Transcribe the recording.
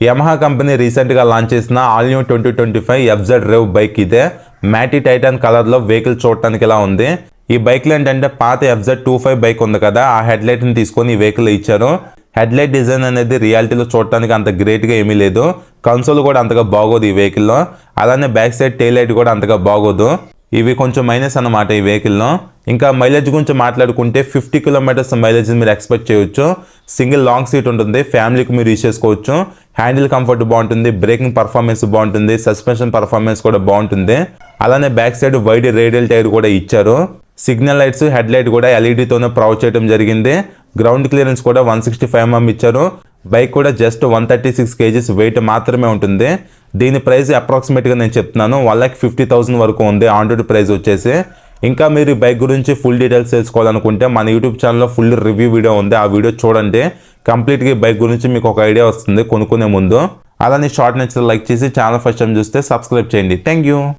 Yamaha company రీసెంట్గా launch చేసిన all new 2025 FZ Rev bike ఇదే. మ్యాటీ టైటాన్ కలర్లో వెహికల్ చూడటానికి ఇలా ఉంది. ఈ బైక్లో ఏంటంటే పాత FZ25 బైక్ ఉంది కదా, ఆ హెడ్లైట్ని తీసుకొని ఈ వెహికల్ ఇచ్చారు. హెడ్లైట్ డిజైన్ అనేది రియాలిటీలో చూడటానికి అంత గ్రేట్గా ఏమీ లేదు. కన్సోల్ కూడా అంతగా బాగోదు ఈ వెహికల్లో. అలానే బ్యాక్ సైడ్ టెయిల్ లైట్ కూడా అంతగా బాగోదు. ఇవి కొంచెం మైనస్ అన్నమాట ఈ వెహికల్లో. ఇంకా మైలేజ్ గురించి మాట్లాడుకుంటే 50 కిలోమీటర్స్ మైలేజ్ మీరు ఎక్స్పెక్ట్ చేయొచ్చు. సింగిల్ లాంగ్ సీట్ ఉంటుంది, ఫ్యామిలీకి మీరు యూజ్ చేసుకోవచ్చు. హ్యాండిల్ కంఫర్ట్ బాగుంటుంది, బ్రేకింగ్ పర్ఫార్మెన్స్ బాగుంటుంది, సస్పెన్షన్ పర్ఫార్మెన్స్ కూడా బాగుంటుంది. అలానే back side wide radial tyre కూడా ఇచ్చారు. సిగ్నల్ లైట్స్, హెడ్ లైట్ కూడా ఎల్ఈడితోనే ప్రొవైడ్ చేయడం జరిగింది. గ్రౌండ్ క్లియరెన్స్ కూడా 165 mm ఇచ్చారు. బైక్ కూడా జస్ట్ 136 kgs వెయిట్ మాత్రమే ఉంటుంది. దీని ప్రైస్ అప్రాక్సిమేట్గా నేను చెప్తున్నాను 1,50,000 వరకు ఉంది ఆన్ రోడ్ ప్రైస్ వచ్చేసి. ఇంకా మీరు ఈ బైక్ గురించి ఫుల్ డీటెయిల్స్ తెలుసుకోవాలనుకుంటే మన యూట్యూబ్ ఛానల్లో ఫుల్ రివ్యూ వీడియో ఉంది, ఆ వీడియో చూడండి. కంప్లీట్గా ఈ బైక్ గురించి మీకు ఒక ఐడియా వస్తుంది కొనుక్కునే ముందు. అలానే షార్ట్ నచ్చితే లైక్ చేసి ఛానల్ ఫస్ట్ టైం చూస్తే సబ్స్క్రైబ్ చేయండి. Thank you.